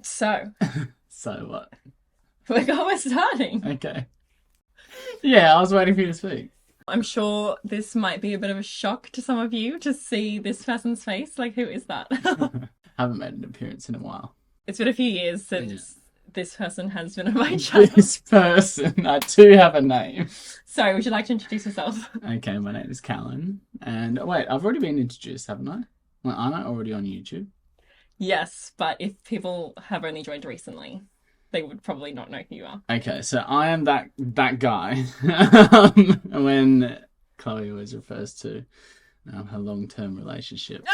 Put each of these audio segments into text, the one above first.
So, So what? we're starting. Okay. Yeah, I was waiting for you to speak. I'm sure this might be a bit of a shock to some of you to see this person's face. Like, who is that? Haven't made an appearance in a while. It's been a few years Yeah. since this person has been on my channel. This person, I do have a name. So, would you like to introduce yourself? Okay, my name is Callan. And wait, I've already been introduced, haven't I? Well, aren't I already on YouTube? Yes, but if people have only joined recently, they would probably not know who you are. Okay, so I am that guy when Chloe always refers to her long-term relationship.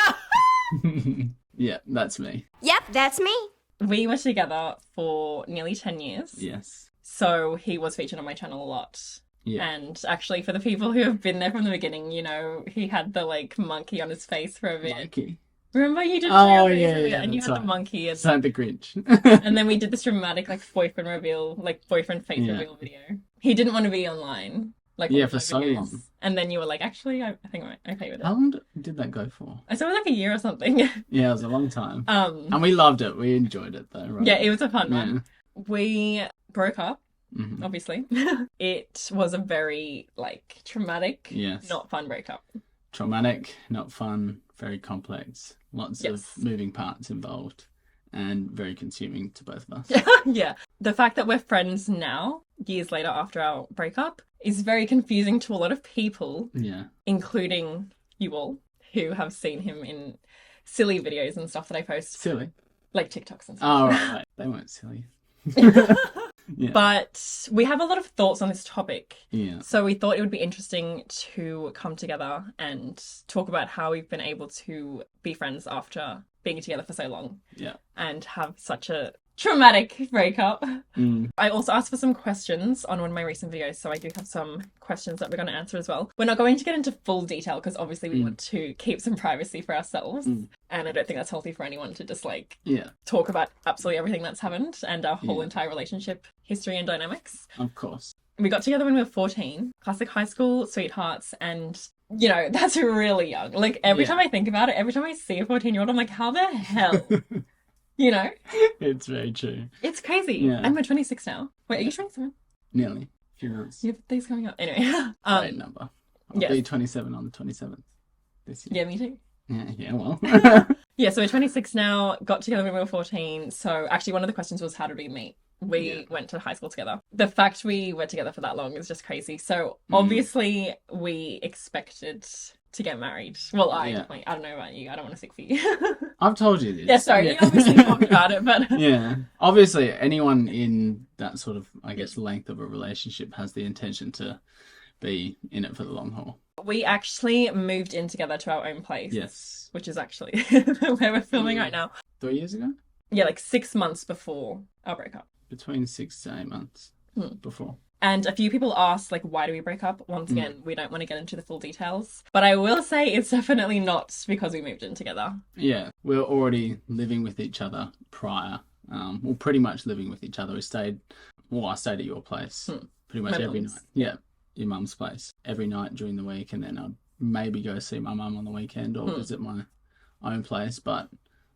Yeah, that's me. Yep, that's me. We were together for nearly 10 years. Yes. So he was featured on my channel a lot. Yeah. And actually, for the people who have been there from the beginning, he had the monkey on his face for a bit. Monkey. Remember you did Oh, your face yeah, a bit, yeah, and you that's had right. the monkey, It's like the Grinch. and then we did this dramatic boyfriend reveal, boyfriend face Yeah. reveal video. He didn't want to be online, Yeah, all for my so videos. long. And then you were like, actually, I think I'm okay with it. How long did that go for? I saw it was a year or something. Yeah, it was a long time. And we loved it. We enjoyed it though, right? Yeah, it was a fun Yeah. one. We broke up. Mhm. Obviously. It was a very, traumatic, Yes. not fun breakup. Traumatic, not fun, very complex. Lots Yes. of moving parts involved. And very consuming to both of us. Yeah. The fact that we're friends now, years later after our breakup, is very confusing to a lot of people, Yeah. including you all, who have seen him in silly videos and stuff that I post, Silly. like TikToks and stuff. Oh, right. They weren't silly. Yeah. But we have a lot of thoughts on this topic. Yeah. So we thought it would be interesting to come together and talk about how we've been able to be friends after being together for so long Yeah. and have such a traumatic breakup. Mm. I also asked for some questions on one of my recent videos, so I do have some questions that we're going to answer as well. We're not going to get into full detail because obviously we want to keep some privacy for ourselves. And I don't think that's healthy for anyone to just Yeah. talk about absolutely everything that's happened and our whole Yeah. entire relationship history and dynamics. Of course. We got together when we were 14, classic high school sweethearts, and that's really young. Every Yeah. time I think about it, every time I see a 14-year-old, I'm like, how the hell? You know? It's very true. It's crazy. Yeah. And we're 26 now. Wait, are you 27? Nearly. A few months. Your birthday's coming up. Anyway. Great number. I'll yes. be 27 on the 27th this year. Yeah, me too. Yeah, well. Yeah, so we're 26 now, got together when we were 14. So actually one of the questions was, how did we meet? We went to high school together. The fact we were together for that long is just crazy. So obviously we expected to get married. Well, I definitely, I don't know about you. I don't want to speak for you. I've told you this. Yeah, sorry. You obviously talked about it, but... Yeah. Obviously, anyone in that sort of, I guess, length of a relationship has the intention to be in it for the long haul. We actually moved in together to our own place. Yes. Which is actually where we're filming right now. 3 years ago? Yeah, 6 months before our breakup. Between 6 to 8 months before. And a few people asked, why do we break up? Once again, we don't want to get into the full details. But I will say it's definitely not because we moved in together. Yeah. We were already living with each other prior. Well, pretty much living with each other. I stayed at your place pretty much My every mum's. night. Yeah. Your mum's place. Every night during the week. And then I'd maybe go see my mum on the weekend or visit my own place. But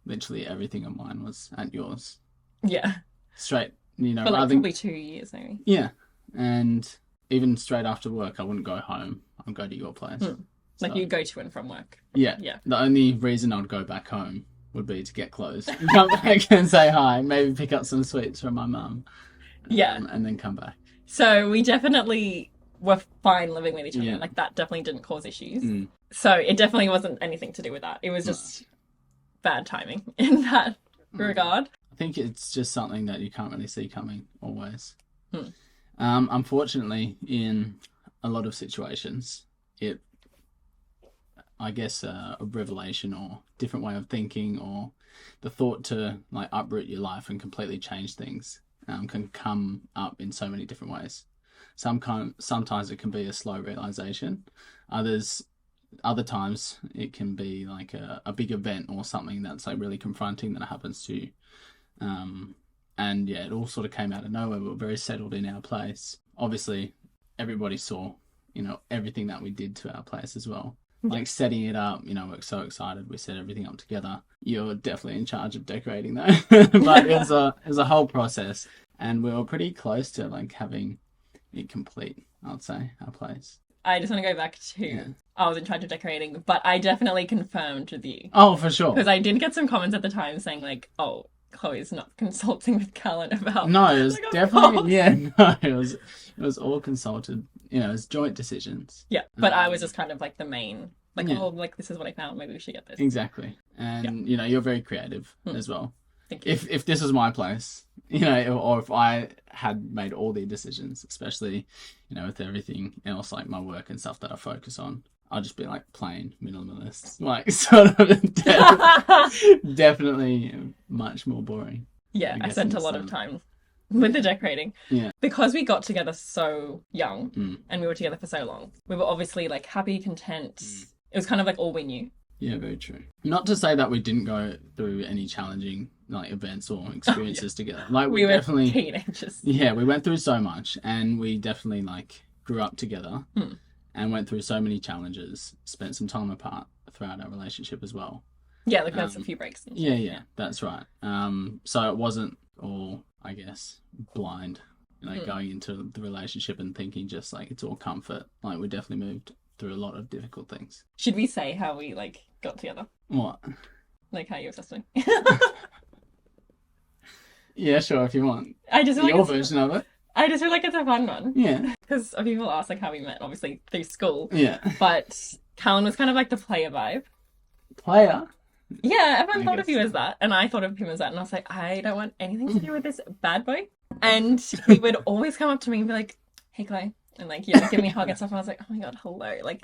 literally everything of mine was at yours. Yeah. Straight, For probably 2 years, maybe. Yeah. And even straight after work, I wouldn't go home. I'd go to your place. So, You'd go to and from work. yeah. Yeah. The only reason I'd go back home would be to get clothes. Come back and say hi. Maybe pick up some sweets from my mum. Yeah. And then come back. So we definitely were fine living with each other. Yeah. That definitely didn't cause issues. So it definitely wasn't anything to do with that. It was just bad timing in that regard. I think it's just something that you can't really see coming always. Unfortunately, in a lot of situations, I guess a revelation or different way of thinking or the thought to uproot your life and completely change things can come up in so many different ways. Sometimes it can be a slow realization. Other times it can be a big event or something that's really confronting that happens to you. And yeah, it all sort of came out of nowhere. We were very settled in our place. Obviously, everybody saw, everything that we did to our place as well. like setting it up. You know, we're so excited. We set everything up together. You're definitely in charge of decorating though. But it was a whole process, and we were pretty close to like having it complete, I'd say, our place. I just want to go back to I was in charge of decorating, but I definitely confirmed with you. Oh, for sure. Because I did get some comments at the time saying like, oh, Chloe's not consulting with Callan about... No, it was like, definitely... Yeah, no, it was all consulted. You know, it was joint decisions. Yeah, but I was just kind of like the main... Like, Yeah. oh, like, this is what I found. Maybe we should get this. Exactly. And, you know, you're very creative as well. Thank you. If this was my place, you know, or if I had made all the decisions, especially, you know, with everything else, like my work and stuff that I focus on, I'll just be like plain minimalist. Like, sort of definitely much more boring. Yeah, I guess spent in a lot some- of time with the decorating. Yeah. Because we got together so young and we were together for so long, we were obviously like happy, content. It was kind of like all we knew. Yeah, very true. Not to say that we didn't go through any challenging like events or experiences together. Like We were definitely, teenagers. yeah, we went through so much, and we definitely like grew up together and went through so many challenges. Spent some time apart throughout our relationship as well. Yeah, like we had a few breaks. And Yeah, that's right. So it wasn't all, I guess, blind. Like going into the relationship and thinking just like it's all comfort. Like we definitely moved through a lot of difficult things. Should we say how we like got together? What? Like how you obsessed me? Yeah, sure, if you want. I just feel Your like version of it. I just feel like it's a fun one Yeah. because people ask like how we met, obviously through school. Yeah. But Callan was kind of like the player vibe. Player. Yeah, everyone I thought of guess you as that, and I thought of him as that, and I was like, I don't want anything to do with this bad boy. And he would always come up to me and be like, "Hey, Chloe," and like, yeah, give me a hug and stuff. And I was like, "Oh my god, hello!" Like,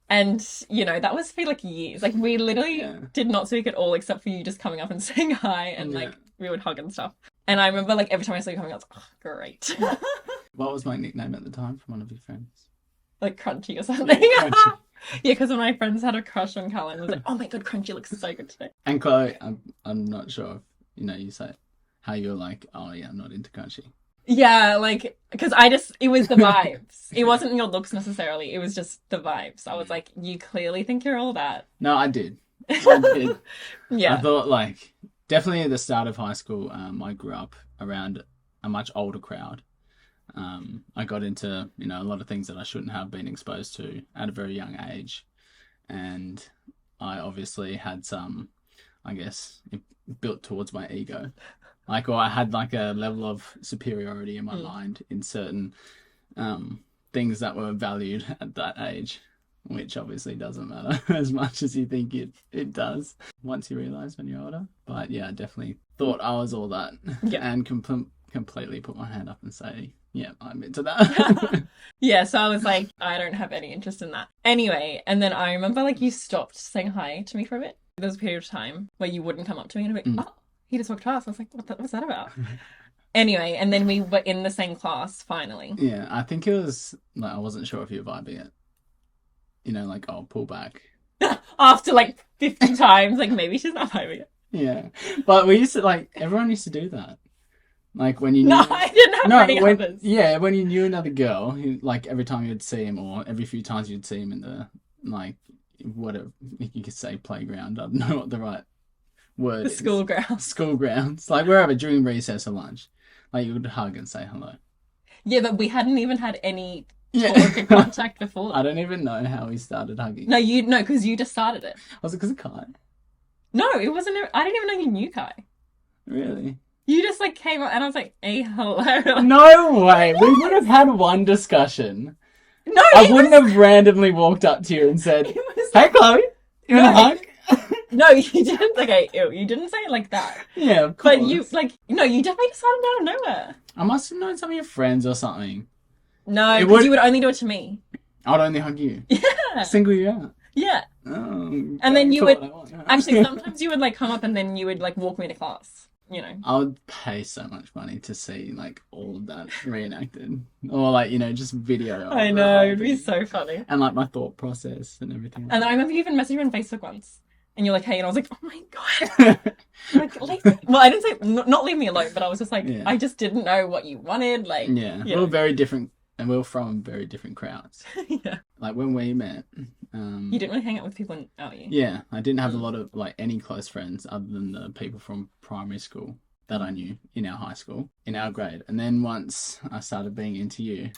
and you know, that was for like years. Like, we literally did not speak at all, except for you just coming up and saying hi, and like we would hug and stuff. And I remember like every time I saw you coming, I was like, "Oh, great." What was my nickname at the time from one of your friends? Like Crunchy or something. Crunchy. Yeah, because when my friends had a crush on Callan, I was like, "Oh my god, Crunchy looks so good today." And Chloe, I'm not sure if you know, you say how you're like, oh yeah, I'm not into Crunchy. Yeah, like, because it was the vibes. It wasn't your looks necessarily, it was just the vibes. I was like, you clearly think you're all that. No, I did. I did. Yeah. I thought like definitely at the start of high school, I grew up around a much older crowd. I got into, you know, a lot of things that I shouldn't have been exposed to at a very young age. And I obviously had some, I guess, built towards my ego. Like, or I had like a level of superiority in my mind in certain things that were valued at that age, which obviously doesn't matter as much as you think it does once you realise when you're older. But yeah, I definitely thought I was all that and completely put my hand up and say, yeah, I'm into that. Yeah, so I was like, I don't have any interest in that. Anyway, and then I remember like you stopped saying hi to me for a bit. There was a period of time where you wouldn't come up to me and I'd be like, oh, he just walked past. I was like, what's that about? Anyway, and then we were in the same class finally. Yeah, I think it was like, I wasn't sure if you were vibing it. You know, like, oh, pull back. After like 50 times, like maybe she's not vibing it. Yeah. But we used to, like, everyone used to do that. Like, when you knew... No, I didn't have any others. Yeah, when you knew another girl, like, every time you'd see him, or every few times you'd see him in the, like, whatever, you could say playground, I don't know what the right word The is. school grounds. School grounds. Like, wherever, during recess or lunch. Like, you would hug and say hello. Yeah, but we hadn't even had any Yeah. talk or contact before. I don't even know how we started hugging. No, because you just started it. Was it because of Kai? No, it wasn't. I didn't even know you knew Kai. Really? You just like came up and I was like, "Hey, hello." No way. We would have had one discussion. No, I wouldn't have randomly walked up to you and said, It was "Hey, Chloe, you want a hug?" No, you didn't. Okay, ew, you didn't say it like that. Yeah, of course. But you you definitely just started out of nowhere. I must have known some of your friends or something. No, It because would- you would only do it to me. I'd only hug you. Yeah, Single you out. yeah. Oh, And then you that's would what I want. actually sometimes you would like come up and then you would like walk me to class. You know. I would pay so much money to see like all of that reenacted, or like, you know, just video. of I the know, whole it'd be thing. so funny. And like my thought process and everything. And then I remember you even messaged me on Facebook once. And you're like, "Hey," and I was like, "Oh my god." Like, leave me. Well, I didn't say not leave me alone, but I was just like, Yeah. I just didn't know what you wanted. Like, Yeah, Yeah. we're very different, and we're from very different crowds. yeah. Like when we met, You didn't really hang out with people in our year. Yeah, I didn't have a lot of like any close friends other than the people from primary school that I knew in our high school, in our grade. And then once I started being into you,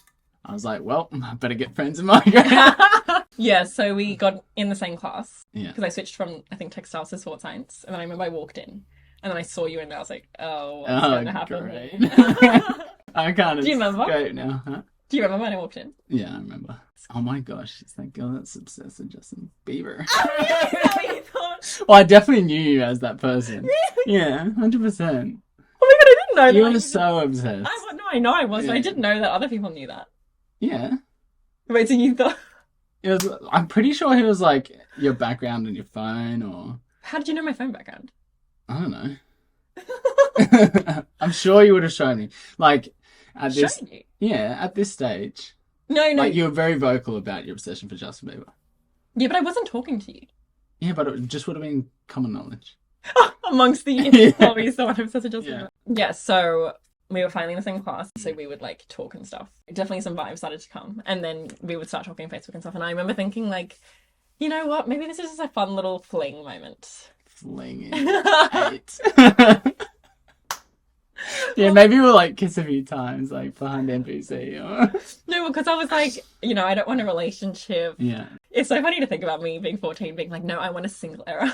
I was like, well, I better get friends in my grade. Yeah, so we got in the same class. Yeah. Because I switched from, I think, textiles to sports science. And then I remember I walked in. And then I saw you and I was like, oh, what's going to happen? Great. I can't Do you remember? escape now, huh? Do you remember when I walked in? Yeah, I remember. Oh my gosh, it's that girl that's obsessed with Justin Bieber. Is that what you thought? Well, I definitely knew you as that person. Really? Yeah, 100%. Oh my god, I didn't know that. You were so obsessed. No, I know I was, but I Yeah. didn't know that other people knew that. Yeah. Wait, so you thought... It was. I'm pretty sure he was like your background on your phone, or How did you know my phone background? I don't know. I'm sure you would have shown me. Like at this, Showing you? yeah, at this stage, No. like you were very vocal about your obsession for Justin Bieber. Yeah, but I wasn't talking to you. Yeah, but it just would have been common knowledge. Amongst the Yeah. hobbies, so I'm such a Justin Yeah. Bieber. Yeah, so we were finally in the same class, so we would like talk and stuff. Definitely some vibes started to come, and then we would start talking on Facebook and stuff. And I remember thinking, like, you know what? Maybe this is just a fun little fling moment. Flinging hate. Yeah, maybe we'll like kiss a few times, like behind NPC. Or... No, because I was like, you know, I don't want a relationship. Yeah. It's so funny to think about me being 14, being like, no, I want a single era.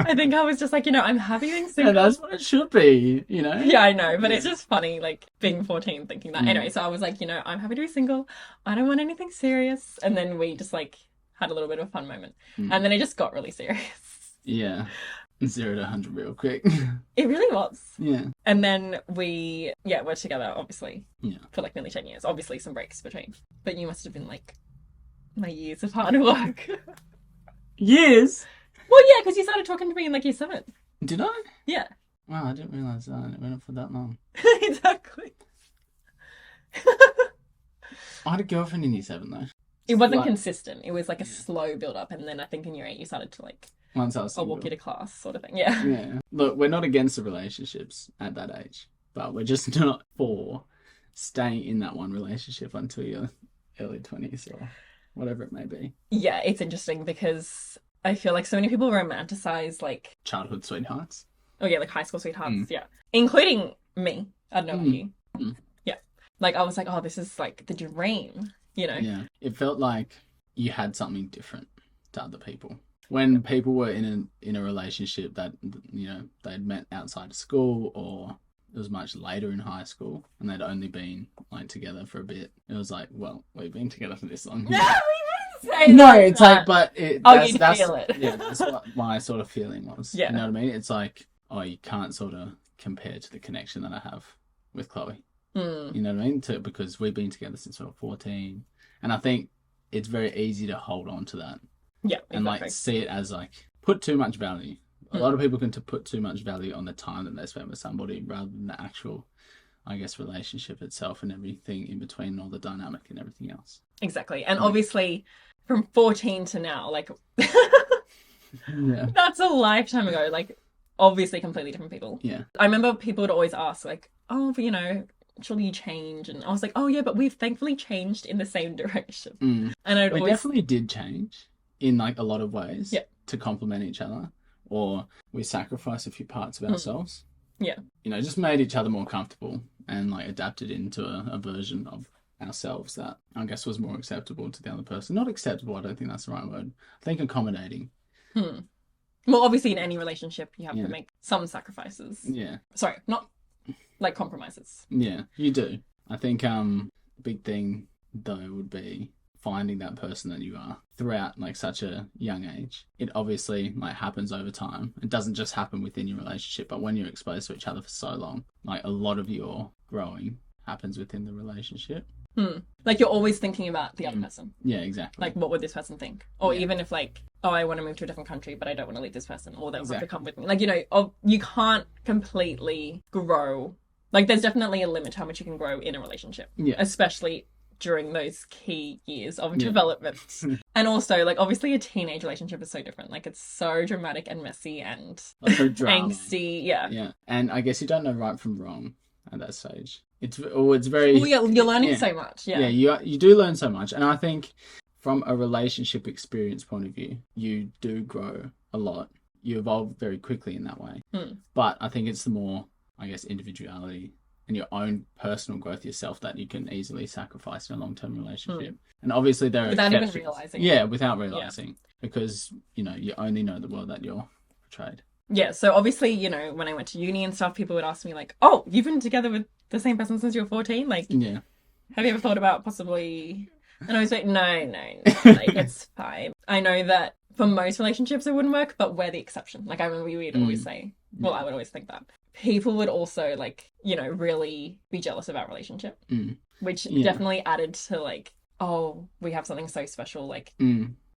I think I was just like, you know, I'm happy being Yeah, single. that's what it should be, you know? Yeah, I know, but it's Yeah. just funny, like, being 14, thinking that. Mm. Anyway, so I was like, you know, I'm happy to be single. I don't want anything serious. And then we just, like, had a little bit of a fun moment. Mm. And then it just got really serious. Yeah. 0 to 100 real quick. It really was. Yeah. And then we, were together, obviously, Yeah. for, like, nearly 10 years. Obviously, some breaks between. But you must have been, like, my years of hard work. Years? Well, yeah, because you started talking to me in, like, year 7. Did I? Yeah. Wow, I didn't realise that. It went on for that long. Exactly. I had a girlfriend in year 7 though. It wasn't Like, consistent. It was like a Yeah. slow build up, and then I think in year 8 you started to like, once I was I'll single. walk you to class, sort of thing. Yeah. Yeah. Look, we're not against the relationships at that age, but we're just not for staying in that one relationship until your early 20s or whatever it may be. Yeah, it's interesting because I feel like so many people romanticize like, Childhood sweethearts. oh yeah, like high school sweethearts. Mm. Yeah, including me. I don't know about you. Mm. Yeah, like I was like, oh, this is like the dream. You know. Yeah. It felt like you had something different to other people. When people were in a relationship that, you know, they'd met outside of school, or it was much later in high school and they'd only been like together for a bit, it was like, well, we've been together for this long. No, we didn't say No, that. it's like, but it, Oh, that's, you'd that's, feel it. Yeah, that's what my sort of feeling was. Yeah. You know what I mean? It's like, oh, you can't sort of compare to the connection that I have with Chloe. Mm. You know what I mean? Because we've been together since we were 14. And I think it's very easy to hold on to that Yeah, and exactly. like see it as like put too much value. A lot of people can put too much value on the time that they spend with somebody rather than the actual, I guess, relationship itself and everything in between, all the dynamic and everything else. Exactly, and obviously, from 14 to now, like Yeah. that's a lifetime ago. Like, obviously, completely different people. Yeah. I remember people would always ask, like, oh, but you know, surely you change. And I was like, oh, yeah, but we've thankfully changed in the same direction. Mm. And I'd We always... definitely did change in like a lot of ways Yeah. to complement each other, or we sacrificed a few parts of ourselves. Yeah. You know, just made each other more comfortable and like adapted into a version of ourselves that I guess was more acceptable to the other person. Not acceptable, I don't think that's the right word. I think accommodating. Well, obviously, in any relationship, you have Yeah. to make some sacrifices. Yeah. Sorry, not like compromises. Yeah, you do. I think big thing though would be finding that person that you are throughout like such a young age. It obviously like happens over time. It doesn't just happen within your relationship, but when you're exposed to each other for so long, like a lot of your growing happens within the relationship. Like, you're always thinking about the other person. Yeah, exactly. Like, what would this person think? Or Yeah. even if, like, oh, I want to move to a different country, but I don't want to leave this person, or they'll have to Exactly. come with me. Like, you know, you can't completely grow. Like, there's definitely a limit to how much you can grow in a relationship. Yeah. Especially during those key years of Yeah. development. And also, like, obviously a teenage relationship is so different. Like, it's so dramatic and messy and Lots of drama. angsty. Yeah. Yeah, and I guess you don't know right from wrong at that stage. It's very Well, yeah, you're learning Yeah. so much. Yeah. yeah, you do learn so much, and I think from a relationship experience point of view, you do grow a lot. You evolve very quickly in that way. But I think it's the more, I guess, individuality and your own personal growth yourself that you can easily sacrifice in a long-term relationship. And obviously there are Without even exceptions. realizing. Yeah, without realizing. Because, you only know the world that you're portrayed. Yeah, so obviously, when I went to uni and stuff, people would ask me like, oh, you've been together with the same person since you were 14? Like, Yeah. have you ever thought about possibly... And I was like, no, like, it's fine. I know that for most relationships it wouldn't work, but we're the exception. Like, I remember we would always say, well, I would always think that. People would also, like, really be jealous of our relationship, which definitely added to, like, oh, we have something so special, like...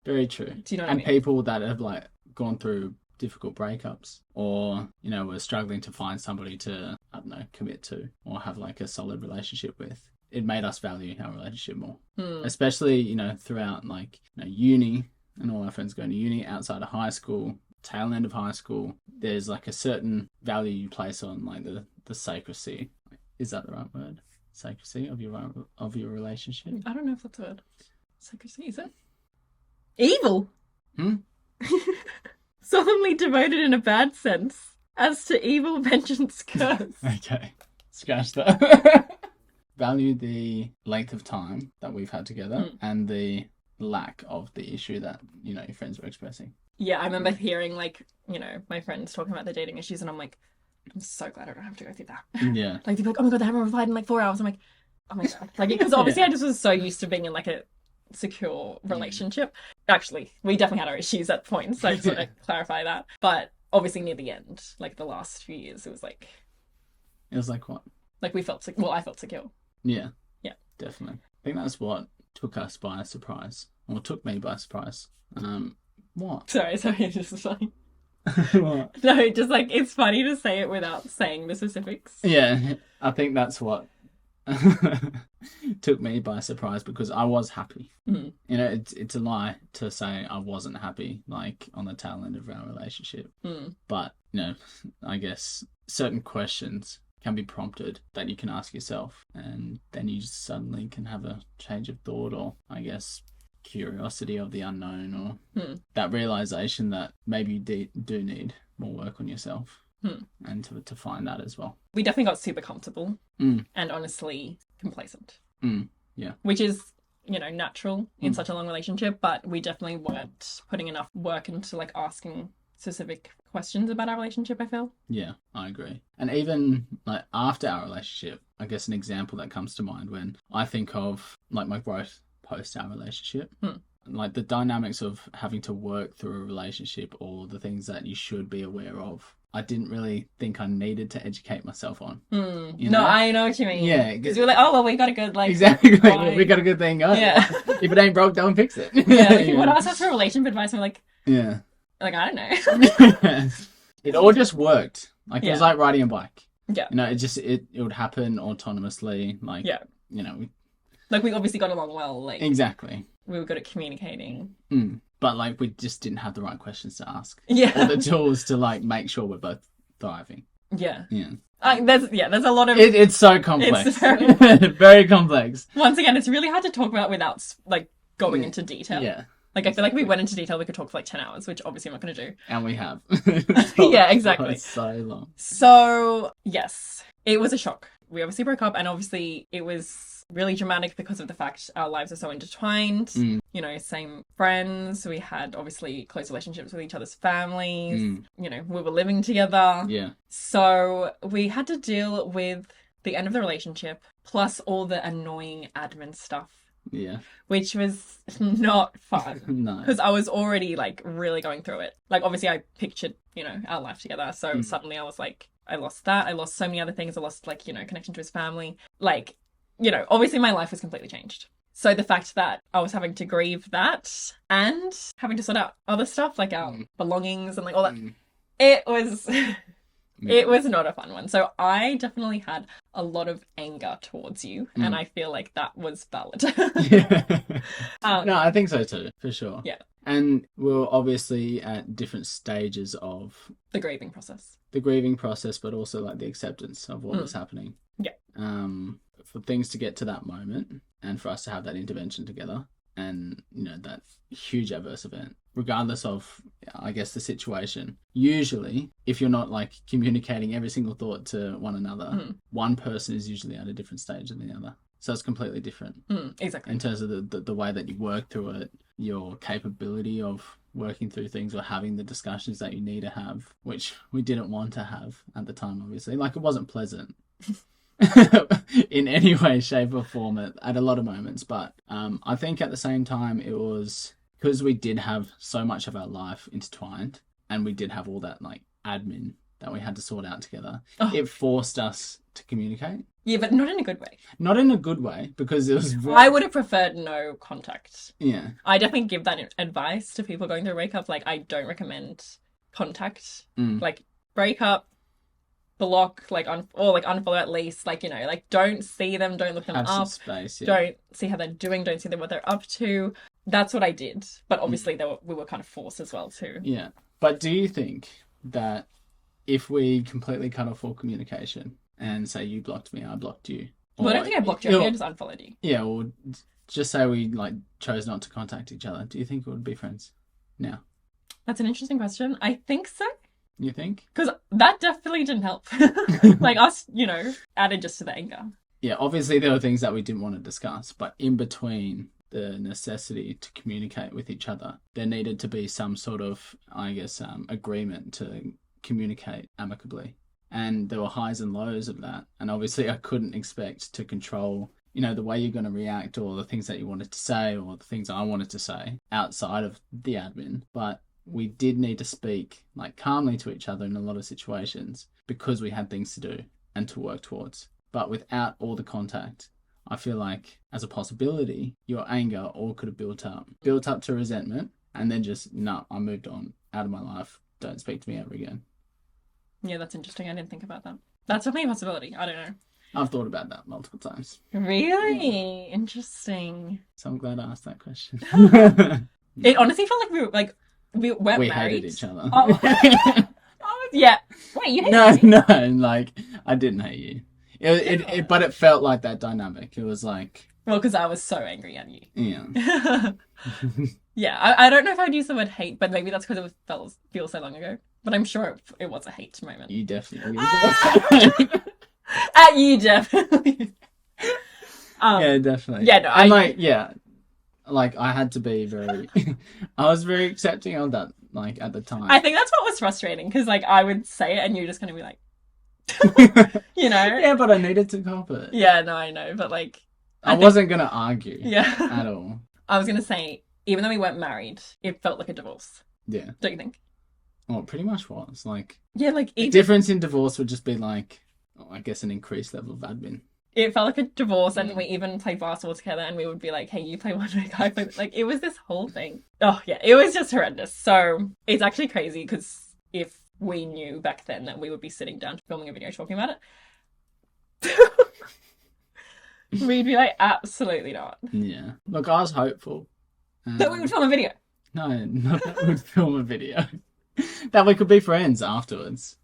Very true. Do you know what and I mean? People that have, like, gone through difficult breakups or, were struggling to find somebody to, I don't know, commit to or have, like, a solid relationship with. It made us value our relationship more. Especially, throughout, like, uni and all our friends going to uni, outside of high school, tail end of high school, there's, like, a certain value you place on, like, the sacredcy. Is that the right word? Sacredcy of your relationship? I don't know if that's a word. Secrecy, is it? Evil! Solemnly devoted in a bad sense, as to evil vengeance curse. Okay, scratch that. Value the length of time that we've had together and the lack of the issue that, your friends were expressing. Yeah, I remember hearing, like, my friends talking about their dating issues, and I'm like, I'm so glad I don't have to go through that. Yeah. Like, they'd be like, oh my God, they haven't replied in, like, 4 hours. I'm like, oh my God. Like, because obviously I just was so used to being in, like, a secure relationship. Actually, we definitely had our issues at points, so I just want to clarify that. But obviously near the end, like, the last few years, it was like... It was like what? Like, we felt... Well, I felt secure. Yeah. Yeah. Definitely. I think that's what took us by surprise. Or took me by surprise. What? Sorry, it's just funny. What? No, just, like, it's funny to say it without saying the specifics. Yeah, I think that's what took me by surprise because I was happy. It's a lie to say I wasn't happy, like, on the tail end of our relationship. But, I guess certain questions can be prompted that you can ask yourself, and then you just suddenly can have a change of thought, or I guess curiosity of the unknown, or that realization that maybe you do need more work on yourself, and to find that as well. We definitely got super comfortable and honestly complacent. Yeah, which is natural in such a long relationship, but we definitely weren't putting enough work into, like, asking specific questions about our relationship, I feel. Yeah, I agree. And even, like, after our relationship, I guess an example that comes to mind when I think of, like, my growth post our relationship, like the dynamics of having to work through a relationship, or the things that you should be aware of, I didn't really think I needed to educate myself on. No, I know what you mean. Yeah. Because we were like, oh, well, we got a good, like... Exactly. We got a good thing going. Yeah. If it ain't broke, don't fix it. Yeah, like, when I was asked for relationship advice, I'm like... Yeah. Like, I don't know. It all just worked. Like, it was like riding a bike. Yeah. It would happen autonomously. Like, like, we obviously got along well. Like, exactly. We were good at communicating. But, like, we just didn't have the right questions to ask. Yeah. Or the tools to, like, make sure we're both thriving. Yeah. Yeah. There's a lot of... It's so complex. It's very... very complex. Once again, it's really hard to talk about without, like, going into detail. Yeah. Like, I feel like we went into detail, we could talk for, like, 10 hours, which obviously I'm not going to do. And we have. Yeah, exactly. It's so long. So, yes, it was a shock. We obviously broke up, and obviously it was really dramatic because of the fact our lives are so intertwined. Same friends. We had, obviously, close relationships with each other's families. We were living together. Yeah. So we had to deal with the end of the relationship, plus all the annoying admin stuff. Yeah. Which was not fun. No. Because I was already, like, really going through it. Like, obviously I pictured, our life together. So suddenly I was like, I lost that. I lost so many other things. I lost, like, connection to his family. Like, obviously my life was completely changed. So the fact that I was having to grieve that and having to sort out other stuff, like our belongings and, like, all that, it was... It was not a fun one. So I definitely had a lot of anger towards you, and I feel like that was valid. No, I think so too, for sure. Yeah. And we're obviously at different stages of the grieving process. But also, like, the acceptance of what was happening. Yeah. For things to get to that moment and for us to have that intervention together and, you know, that huge adverse event, regardless of, I guess, the situation. Usually, if you're not like communicating every single thought to one another, one person is usually at a different stage than the other. So it's completely different. Exactly. In terms of the way that you work through it, your capability of working through things or having the discussions that you need to have, which we didn't want to have at the time, obviously. Like, it wasn't pleasant in any way, shape or form at a lot of moments. But I think at the same time, it was because we did have so much of our life intertwined, and we did have all that like admin that we had to sort out together. It forced us to communicate. Yeah, but not in a good way. Not in a good way, because it was I would have preferred no contact. Yeah. I definitely give that advice to people going through a breakup. Like, I don't recommend contact. Like, break up, block, like, or like unfollow at least. Like, you know, like, don't see them, don't look them Have up. some space, Don't see how they're doing, don't see them what they're up to. That's what I did. But obviously we were kind of forced as well too. Yeah. But do you think that if we completely cut off all communication and say you blocked me, I blocked you. Well, I don't think I blocked you. I think I just unfollowed you. Yeah, or just say we like chose not to contact each other. Do you think we would be friends now? That's an interesting question. I think so. You think? Because that definitely didn't help. Like, us, you know, added just to the anger. Yeah, obviously there were things that we didn't want to discuss, but in between the necessity to communicate with each other, there needed to be some sort of, I guess, agreement to communicate amicably. And there were highs and lows of that. And obviously I couldn't expect to control, you know, the way you're going to react or the things that you wanted to say or the things I wanted to say outside of the admin. But we did need to speak like calmly to each other in a lot of situations because we had things to do and to work towards. But without all the contact, I feel like as a possibility, your anger all could have built up to resentment, and then just, no, I moved on, out of my life, don't speak to me ever again. Yeah, that's interesting. I didn't think about that. That's definitely a possibility. I don't know. I've thought about that multiple times. Really? Interesting. So I'm glad I asked that question. It honestly felt like we weren't we married. hated each other. Oh, yeah. Wait, you hated me? No, like, I didn't hate you. But it felt like that dynamic. It was like... Well, because I was so angry at you. Yeah. Yeah, I don't know if I'd use the word hate, but maybe that's because it feels so long ago. But I'm sure it was a hate moment. You definitely... At you, definitely. Yeah, definitely. Yeah, no, like, I had to be very... I was very accepting of that, like, at the time. I think that's what was frustrating, because, like, I would say it and you're just going to be like... you know? Yeah, but I needed to cop it. Yeah, no, I know, but, like... I wasn't going to argue. Yeah. At all. I was going to say, even though we weren't married, it felt like a divorce. Yeah. Don't you think? Well, it pretty much was. Like... Yeah, like... The difference in divorce would just be, like, I guess an increased level of admin. It felt like a divorce, and we even played basketball together, and we would be like, hey, you play one week, I play... Like, it was this whole thing. Oh, yeah, it was just horrendous. So, it's actually crazy, because if we knew back then that we would be sitting down filming a video talking about it, we'd be like, absolutely not. Yeah. Look, I was hopeful. That we would film a video. No, not that we would film a video. That we could be friends afterwards.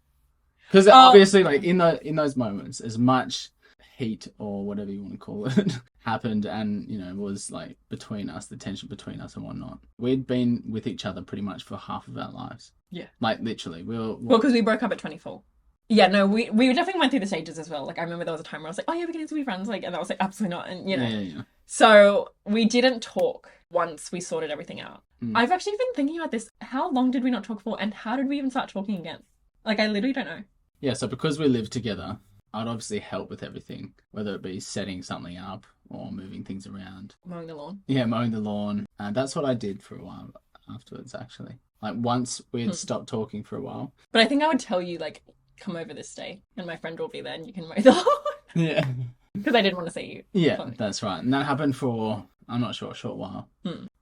Because obviously, like, in those moments, as much heat or whatever you want to call it happened, and, you know, was like between us, the tension between us and whatnot. We'd been with each other pretty much for half of our lives. Yeah. Like, literally. Well, because we broke up at 24. Yeah, no, we definitely went through the stages as well. Like, I remember there was a time where I was like, oh yeah, we can still be friends. Like, and I was like, absolutely not. And, you know. Yeah. So we didn't talk once we sorted everything out. I've actually been thinking about this. How long did we not talk for, and how did we even start talking again? Like, I literally don't know. Yeah, so because we lived together, I'd obviously help with everything, whether it be setting something up or moving things around. Mowing the lawn. Yeah, mowing the lawn. And that's what I did for a while afterwards, actually. Like, once we had stopped talking for a while. But I think I would tell you, like, come over this day, and my friend will be there, and you can mow the lawn. Yeah. Because I didn't want to see you. Yeah, that's right. And that happened for, I'm not sure, a short while.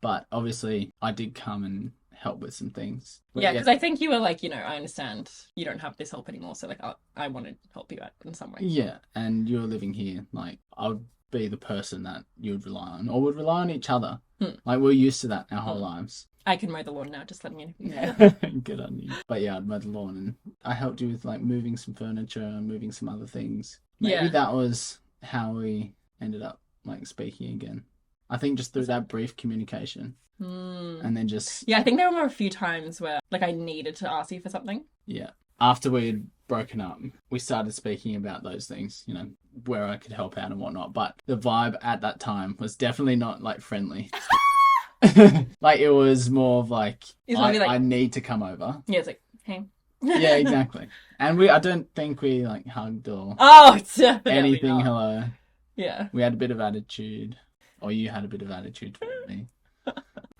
But obviously, I did come and help with some things. Yeah, because I think you were like, you know, I understand you don't have this help anymore, so, like, I want to help you out in some way. Yeah, and you're living here. Like, I would be the person that you would rely on, or would rely on each other. Like, we're used to that our whole lives. I can mow the lawn now, just letting you know. Yeah. Good on you. But yeah, I'd mow the lawn, and I helped you with, like, moving some furniture and moving some other things. Maybe that was how we ended up, like, speaking again. I think just through that brief communication. Mm. And then just, Yeah, I think there were a few times where like I needed to ask you for something. yeah. After we'd broken up, we started speaking about those things, you know, where I could help out and whatnot. But the vibe at that time was definitely not like friendly. Like it was more of like, It's maybe like I need to come over. yeah, it's like hey. Yeah, exactly. And I don't think we like hugged or Oh, definitely anything. not. Hello. Yeah. We had a bit of attitude, or you had a bit of attitude toward me.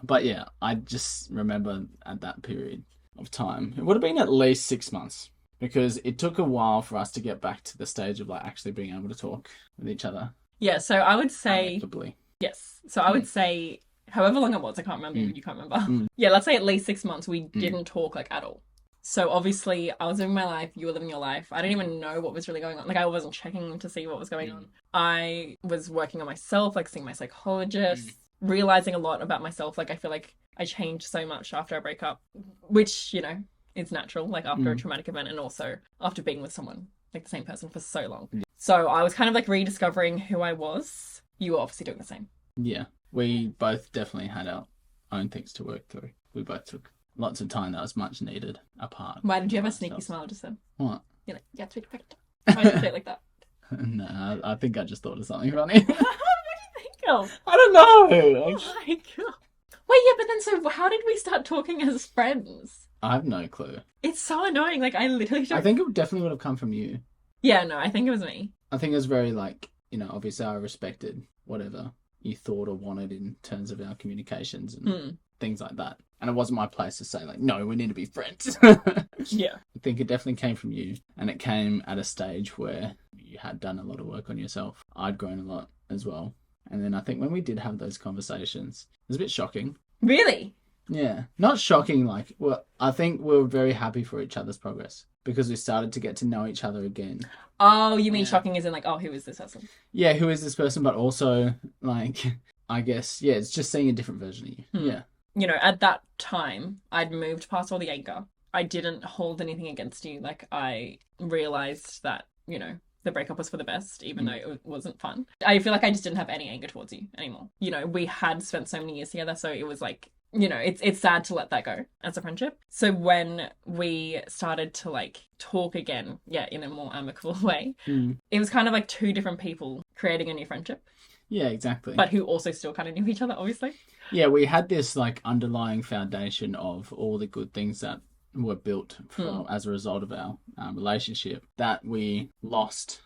But yeah, I just remember at that period of time, it would have been at least 6 months, because it took a while for us to get back to the stage of like actually being able to talk with each other Yeah, so I would say amicably. yes. So I would say however long it was, I can't remember, you can't remember. Yeah, let's say at least 6 months we didn't talk like at all. So obviously I was living my life, you were living your life. I didn't even know what was really going on. Like I wasn't checking to see what was going on. I was working on myself, like seeing my psychologist, realizing a lot about myself. Like I feel like I changed so much after a breakup, which, you know, is natural, like after a traumatic event and also after being with someone, like the same person for so long. So I was kind of like rediscovering who I was. You were obviously doing the same. Yeah, we both definitely had our own things to work through. We both took lots of time that was much needed apart. Why did you have a from sneaky ourselves. smile just then? What? You're like, yeah, it's really perfect. Why did you say it like that? No, I think I just thought of something funny. What do you think of? I don't know. Oh my god. Wait, yeah, but then so how did we start talking as friends? I have no clue. It's so annoying. Like I literally don't. I think it definitely would have come from you. Yeah, no, I think it was me. I think it was very like, you know, obviously I respected whatever you thought or wanted in terms of our communications and things like that. And it wasn't my place to say like, no, we need to be friends. Yeah. I think it definitely came from you, and it came at a stage where you had done a lot of work on yourself. I'd grown a lot as well. And then I think when we did have those conversations, it was a bit shocking. Really? Yeah. Not shocking, like, well, I think we were very happy for each other's progress because we started to get to know each other again. Oh, you mean shocking as in like, oh, who is this person? Yeah, who is this person? But also, like, I guess, yeah, it's just seeing a different version of you. Yeah. You know, at that time, I'd moved past all the anger. I didn't hold anything against you. Like, I realized that, you know, the breakup was for the best, even though it wasn't fun. I feel like I just didn't have any anger towards you anymore. You know, we had spent so many years together, so it was like, you know, it's sad to let that go as a friendship. So when we started to like talk again, yeah, in a more amicable way, it was kind of like two different people creating a new friendship. Yeah, exactly. But who also still kind of knew each other, obviously. Yeah, we had this like underlying foundation of all the good things that were built as a result of our relationship that we lost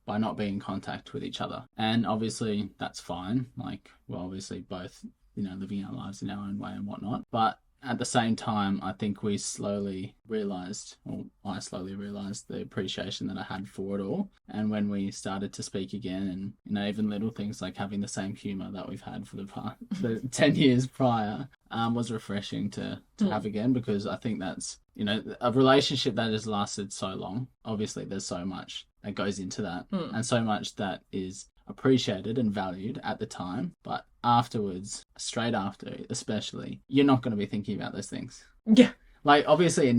by not being in contact with each other. And obviously that's fine. Like, we're obviously both, you know, living our lives in our own way and whatnot. But at the same time, I think we slowly realised, or I slowly realised the appreciation that I had for it all. And when we started to speak again, and, you know, even little things like having the same humour that we've had for the 10 years prior was refreshing to have again, because I think that's, you know, a relationship that has lasted so long. Obviously, there's so much that goes into that and so much that is appreciated and valued at the time, but afterwards, straight after especially, you're not going to be thinking about those things. Yeah. Like, obviously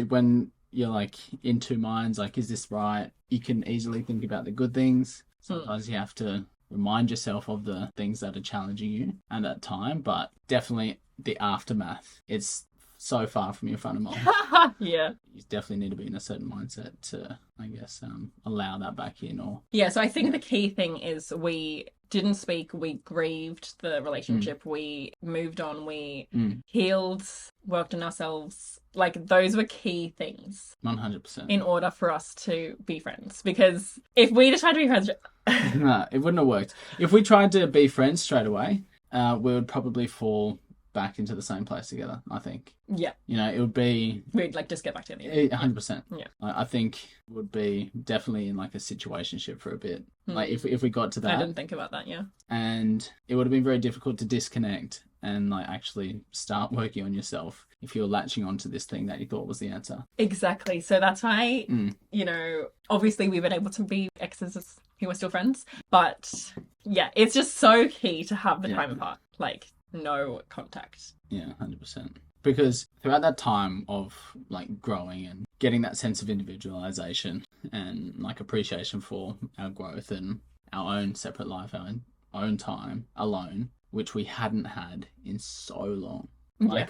when you're like in two minds, like, is this right? You can easily think about the good things. Sometimes you have to remind yourself of the things that are challenging you at that time, but definitely the aftermath, it's so far from your front of mind. Yeah. You definitely need to be in a certain mindset to, I guess, allow that back in. Or Yeah, so I think the key thing is we didn't speak, we grieved the relationship, we moved on, we healed, worked on ourselves. Like, those were key things 100%. in order for us to be friends. Because if we just tried to be friends... No, it wouldn't have worked. If we tried to be friends straight away, we would probably fall back into the same place together, I think. Yeah. You know, it would be... We'd, like, just get back together. 100%. Yeah. I think it would be definitely in, like, a situationship for a bit. Like, if we got to that. I didn't think about that, yeah. And it would have been very difficult to disconnect and, like, actually start working on yourself if you're latching onto this thing that you thought was the answer. Exactly. So that's why, you know, obviously we've been able to be exes who are still friends. But, yeah, it's just so key to have the time apart. Like, no contact. Yeah, 100%. Because throughout that time of like growing and getting that sense of individualization and like appreciation for our growth and our own separate life, our own time alone, which we hadn't had in so long. Yeah.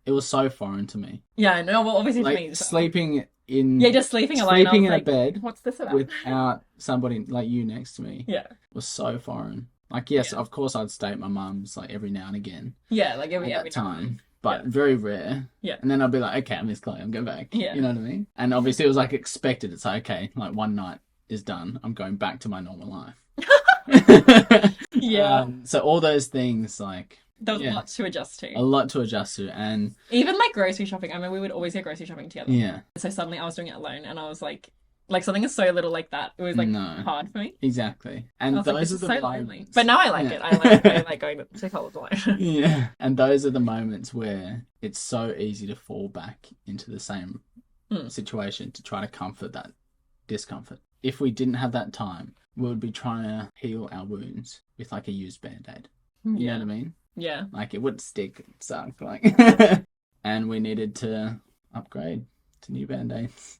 It was so foreign to me. Yeah, no, well, obviously to Like me. sleeping in Yeah, just sleeping alone. I was sleeping in like, a bed what's this about? without somebody like you next to me Yeah. was so foreign. Like, yes, Yeah. of course I'd stay at my mum's like every now and again Yeah, like at every that time, time. but Yeah. very rare. Yeah. And then I'd be like, okay, I miss Chloe, I'm going back. Yeah. You know what I mean? And obviously it was like expected. It's like, okay, like one night is done. I'm going back to my normal life. Yeah. So all those things, like, There was yeah. a lot to adjust a to. lot to adjust to. And Even like grocery shopping. I remember we would always go grocery shopping together. yeah, So suddenly I was doing it alone and I was like something is so little like that. It was like No. hard for me. exactly. I And was like, those this are is the so moments. lonely. But now I like Yeah. it. I like going to college alone. Yeah. And those are the moments where it's so easy to fall back into the same situation to try to comfort that discomfort. If we didn't have that time, we would be trying to heal our wounds with like a used band-aid. You know what I mean? Yeah. Like it would stick, it sucked, like. And we needed to upgrade to new band-aids.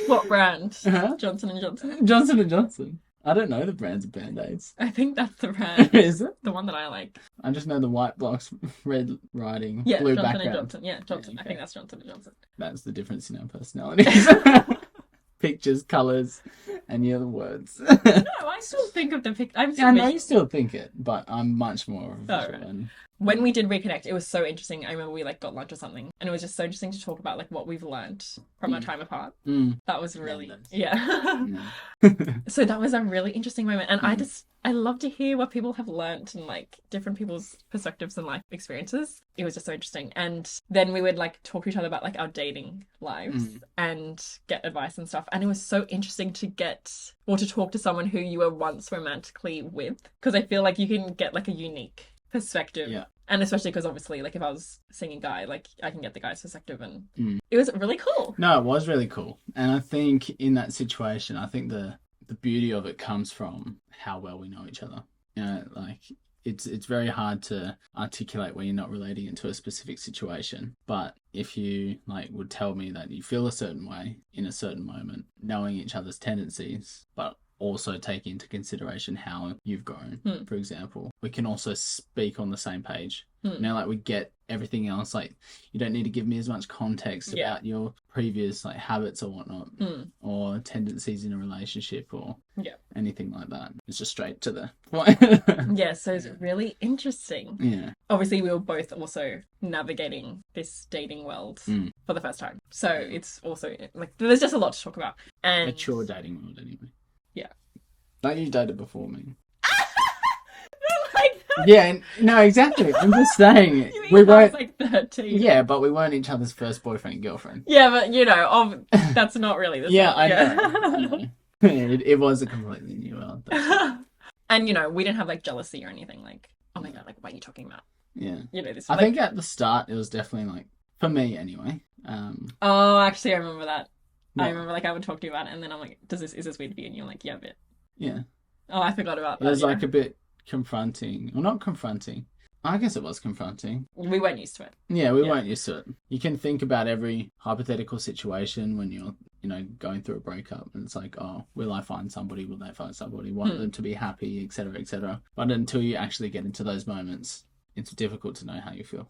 What brand? Uh-huh. Johnson & Johnson. Johnson & Johnson. I don't know the brands of band-aids. I think that's the brand. Is it? The one that I like. I just know the white box, red writing, Yeah, blue Johnson background. & Johnson. Yeah, Johnson. Yeah, I okay. think that's Johnson & Johnson. That's the difference in our personalities. Pictures, colours, and the other words. No, I still think of the picture. Yeah, I know you still think it, but I'm much more of a Oh, visual right. one. When we did reconnect, it was so interesting. I remember we like got lunch or something, and it was just so interesting to talk about like what we've learned from our time apart. Mm. That was really Tremendous. yeah. Yeah. So that was a really interesting moment, and I love to hear what people have learnt and like different people's perspectives and life experiences. It was just so interesting, and then we would like talk to each other about like our dating lives and get advice and stuff. And it was so interesting to get or to talk to someone who you were once romantically with, because I feel like you can get like a unique perspective. Yeah. And especially because obviously like if I was seeing a guy, like I can get the guy's perspective, and it was really cool. No, it was really cool. And I think in that situation, I think the beauty of it comes from how well we know each other. You know, like it's very hard to articulate when you're not relating it to a specific situation. But if you like would tell me that you feel a certain way in a certain moment, knowing each other's tendencies, but also take into consideration how you've grown, for example, we can also speak on the same page. Now, like we get everything else, like you don't need to give me as much context about your previous like habits or whatnot, or tendencies in a relationship or anything like that. It's just straight to the point. Yeah, so it's really interesting. Yeah. Obviously, we were both also navigating this dating world for the first time. So it's also like there's just a lot to talk about. And Mature dating world, anyway. Yeah. Like you dated before me. like that. Yeah, no, exactly. I'm just saying. You mean We I was weren't. like 13. Yeah, but we weren't each other's first boyfriend and girlfriend. Yeah, but you know, that's not really the Yeah, same. I know. It was a completely new world. And you know, we didn't have like jealousy or anything. Like, oh my god, like what are you talking about? Yeah. You know this. I like, think at the start it was definitely like, for me anyway. Oh, actually, I remember that. What? I remember like I would talk to you about it, and then I'm like, is this weird for you? And you're like, yeah, a bit. Yeah. Oh, I forgot about It that. was yeah. like a bit confronting. Well, not confronting. I guess it was confronting. We weren't used to it. Yeah, we Yeah. weren't used to it. You can think about every hypothetical situation when you're, going through a breakup, and it's like, oh, will I find somebody? Will they find somebody? Want them to be happy, etc., etc. But until you actually get into those moments, it's difficult to know how you feel.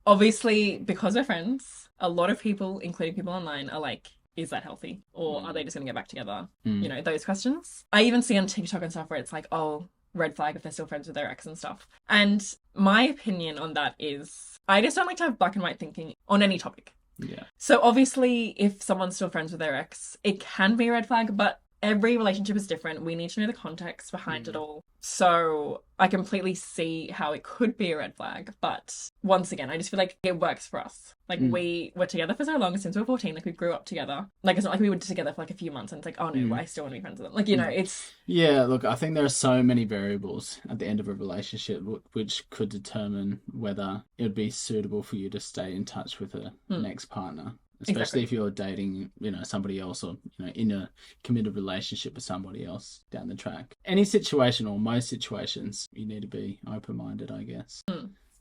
Obviously, because we're friends, a lot of people, including people online, are like, is that healthy? Or are they just going to get back together? You know, those questions. I even see on TikTok and stuff where it's like, oh, red flag if they're still friends with their ex and stuff. And my opinion on that is, I just don't like to have black and white thinking on any topic. Yeah. So obviously, if someone's still friends with their ex, it can be a red flag, but every relationship is different. We need to know the context behind it all. So I completely see how it could be a red flag. But once again, I just feel like it works for us. Like we were together for so long, since we were 14, like we grew up together. Like it's not like we were together for like a few months and it's like, oh no, I still want to be friends with them. Like, you know, it's... Yeah, look, I think there are so many variables at the end of a relationship which could determine whether it would be suitable for you to stay in touch with a next partner. Especially Exactly. if you're dating, somebody else, or, in a committed relationship with somebody else down the track. Any situation, or most situations, you need to be open-minded, I guess.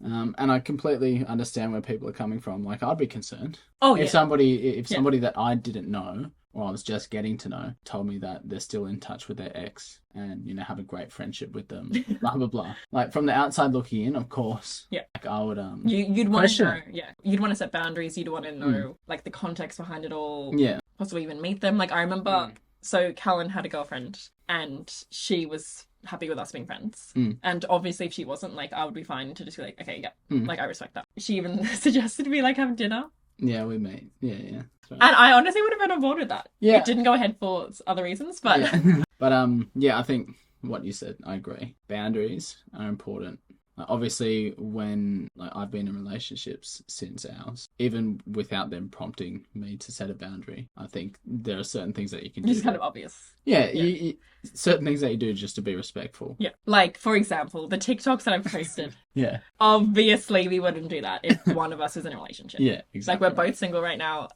And I completely understand where people are coming from. Like, I'd be concerned. Oh, If yeah. somebody that I didn't know or I was just getting to know, told me that they're still in touch with their ex and, you know, have a great friendship with them, blah, blah, blah. Like, from the outside looking in, of course, Yeah. like, I would, You'd want to question know, it. yeah. You'd want to set boundaries. You'd want to know, like, the context behind it all. Yeah. Possibly even meet them. Like, I remember, so Callan had a girlfriend and she was happy with us being friends. And obviously if she wasn't, like, I would be fine to just be like, okay, yeah, like, I respect that. She even suggested we, like, have dinner. Yeah, we meet. Yeah, yeah. Right. And I honestly would have been on board with that. Yeah. It didn't go ahead for other reasons, but... Yeah. But, yeah, I think what you said, I agree. Boundaries are important. Like, obviously, when like I've been in relationships since ours, even without them prompting me to set a boundary, I think there are certain things that you can do. It's kind of obvious. Yeah, you, certain things that you do just to be respectful. Yeah. Like, for example, the TikToks that I've posted. Yeah. Obviously, we wouldn't do that if one of us was in a relationship. Yeah, exactly. Like, we're both single right now,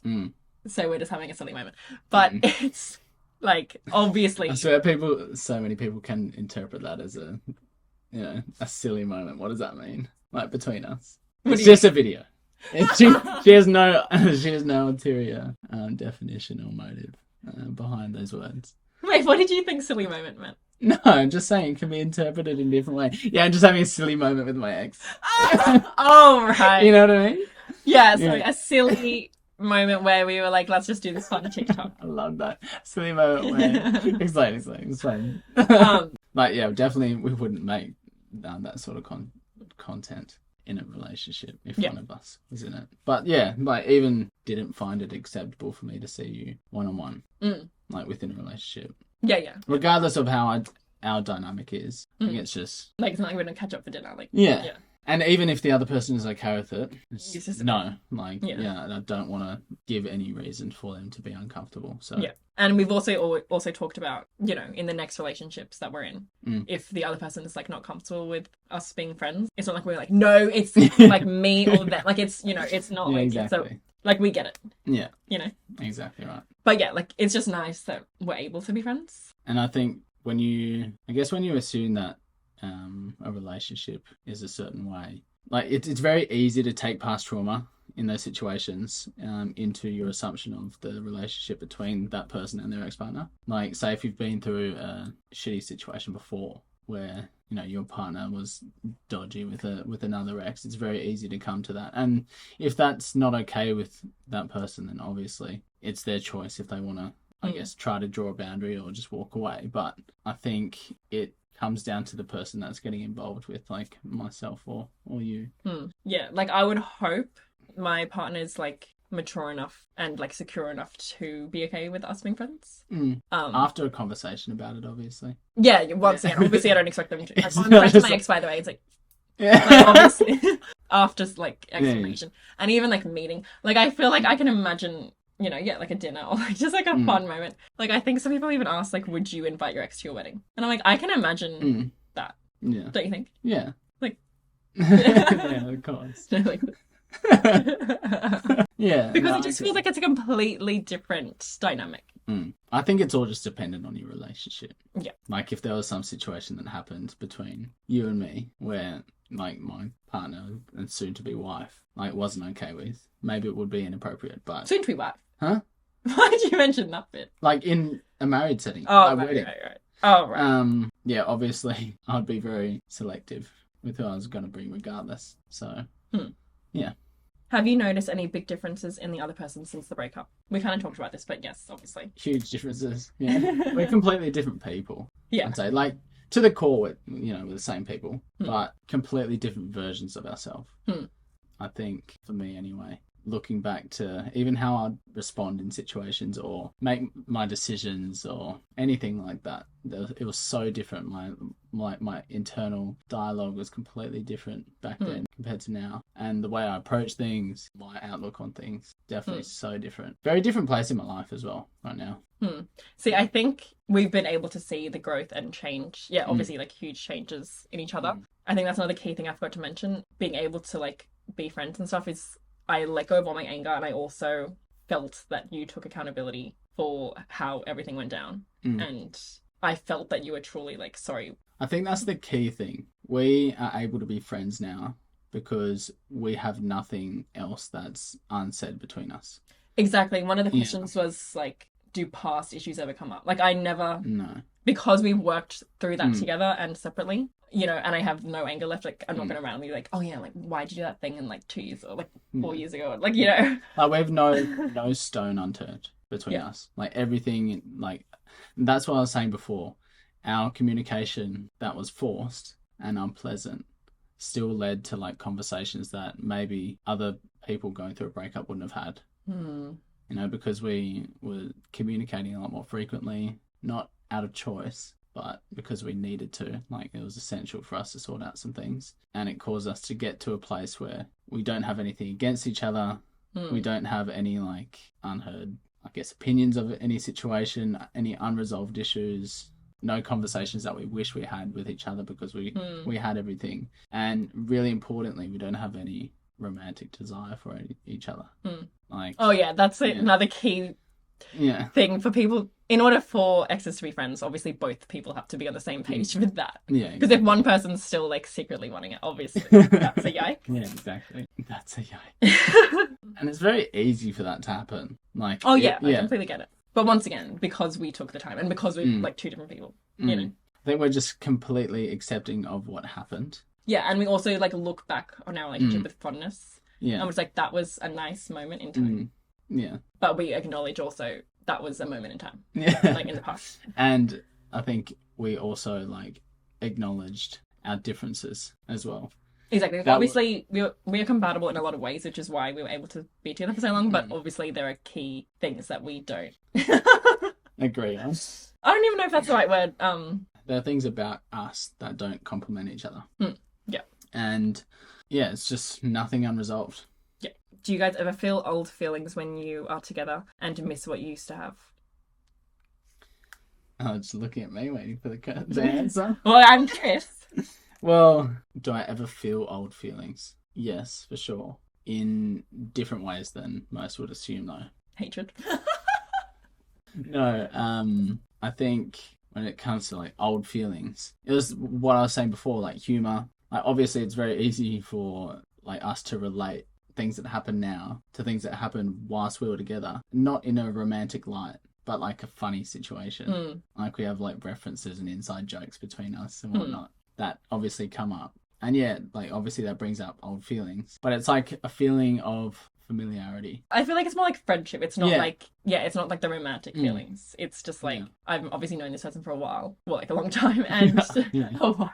so we're just having a silly moment. But it's, like, obviously... I swear so many people can interpret that as a, you know, a silly moment. What does that mean? Like, between us. It's just a video. She has no ulterior definition or motive behind those words. Wait, what did you think silly moment meant? No, I'm just saying it can be interpreted in different ways. Yeah, I'm just having a silly moment with my ex. Oh, right. You know what I mean? Yeah, so a silly moment where we were like, let's just do this fun TikTok. I love that. Silly moment where... Explain. Like, yeah, definitely we wouldn't make that sort of content in a relationship if one of us was in it. But yeah, like, even didn't find it acceptable for me to see you one-on-one, like, within a relationship. Yeah. Regardless of how our dynamic is. I think it's just... Like, it's not like we're going to catch up for dinner. Like, yeah. And even if the other person is okay with it, just, no. Like, I don't want to give any reason for them to be uncomfortable. So yeah. And we've also talked about, you know, in the next relationships that we're in, if the other person is, like, not comfortable with us being friends, it's not like we're like, no, it's like me or them. Like, it's, you know, it's not like... exactly. So, like, we get it. Yeah. You know? Exactly right. But yeah, like, it's just nice that we're able to be friends. And I think when you assume that a relationship is a certain way, like, it's very easy to take past trauma in those situations into your assumption of the relationship between that person and their ex-partner. Like, say if you've been through a shitty situation before where, you know, your partner was dodgy with another ex, it's very easy to come to that. And if that's not okay with that person, then obviously it's their choice if they want to, I guess, try to draw a boundary or just walk away. But I think it comes down to the person that's getting involved with, like, myself or you. Yeah, like, I would hope my partner's, like, mature enough and, like, secure enough to be okay with us being friends. After a conversation about it, obviously. Yeah, once again, obviously I don't expect them to. Like, I'm friends with my ex, by the way. It's like, yeah. like, obviously, after, like, explanation. And even, like, meeting. Like, I feel like I can imagine, you know, like a dinner or, like, just, like, a fun moment. Like, I think some people even ask, like, would you invite your ex to your wedding? And I'm like, I can imagine that. Yeah. Don't you think? Yeah. Like... yeah, of course. Like... Yeah. Because it just feels like it's a completely different dynamic. I think it's all just dependent on your relationship. Yeah. Like, if there was some situation that happened between you and me where, like, my partner and soon-to-be wife, like, wasn't okay with, maybe it would be inappropriate, but... Soon-to-be wife? Huh? Why did you mention that bit? Like, in a married setting. Oh, wedding. Right. Oh, right. Yeah, obviously, I'd be very selective with who I was going to bring regardless. So, yeah. Have you noticed any big differences in the other person since the breakup? We kind of talked about this, but yes, obviously. Huge differences. Yeah. We're completely different people. Yeah. I'd say, like, to the core, we're the same people, but completely different versions of ourselves. I think, for me anyway, looking back to even how I'd respond in situations or make my decisions or anything like that, it was so different. My internal dialogue was completely different back then compared to now. And the way I approach things, my outlook on things, definitely so different. Very different place in my life as well right now. See, I think we've been able to see the growth and change. Yeah, obviously, like, huge changes in each other. I think that's another key thing I forgot to mention. Being able to, like, be friends and stuff is... I let go of all my anger, and I also felt that you took accountability for how everything went down. And I felt that you were truly, like, sorry. I think that's the key thing. We are able to be friends now because we have nothing else that's unsaid between us. Exactly. One of the questions was, like, do past issues ever come up? Like, I never, No. because we worked through that together and separately, you know, and I have no anger left. Like, I'm not going to randomly be like, oh yeah, like, why'd you do that thing in like 2 years or like 4 years ago? Like, you know. Like, we've no stone unturned between us. Like, everything, like, that's what I was saying before. Our communication that was forced and unpleasant still led to like conversations that maybe other people going through a breakup wouldn't have had. You know, because we were communicating a lot more frequently, not out of choice, but because we needed to. Like, it was essential for us to sort out some things, and it caused us to get to a place where we don't have anything against each other. We don't have any like unheard, I guess, opinions of any situation, any unresolved issues, no conversations that we wish we had with each other because we had everything. And really importantly, we don't have any romantic desire for each other. Like, Oh yeah, that's another key thing for people. In order for exes to be friends, obviously both people have to be on the same page with that. Yeah, because if one person's still like secretly wanting it, obviously that's a yike. Yeah, exactly. That's a yike. And it's very easy for that to happen. Like, oh yeah, I completely get it. But once again, because we took the time and because we're like two different people, you know. I think we're just completely accepting of what happened. Yeah, and we also like look back on our relationship with fondness. Yeah. And it's like, that was a nice moment in time. Yeah. But we acknowledge also that was a moment in time. Yeah. Like in the past. And I think we also like acknowledged our differences as well. Exactly. Obviously, we are compatible in a lot of ways, which is why we were able to be together for so long. But obviously, there are key things that we don't agree on. I don't even know if that's the right word. There are things about us that don't complement each other. Yeah. And yeah, it's just nothing unresolved. Yeah. Do you guys ever feel old feelings when you are together and miss what you used to have? Oh, just looking at me, waiting for the answer. Well, I'm curious. Well, do I ever feel old feelings? Yes, for sure. In different ways than most would assume, though. Hatred. No, I think when it comes to like old feelings, it was what I was saying before, like humor. Like, obviously, it's very easy for like us to relate things that happen now to things that happened whilst we were together, not in a romantic light, but like a funny situation. Like, we have like references and inside jokes between us and whatnot that obviously come up. And yeah, like obviously that brings up old feelings, but it's like a feeling of familiarity. I feel like it's more like friendship. It's not it's not like the romantic feelings. It's just like, I've obviously known this person for a while, well, like a long time, and a while.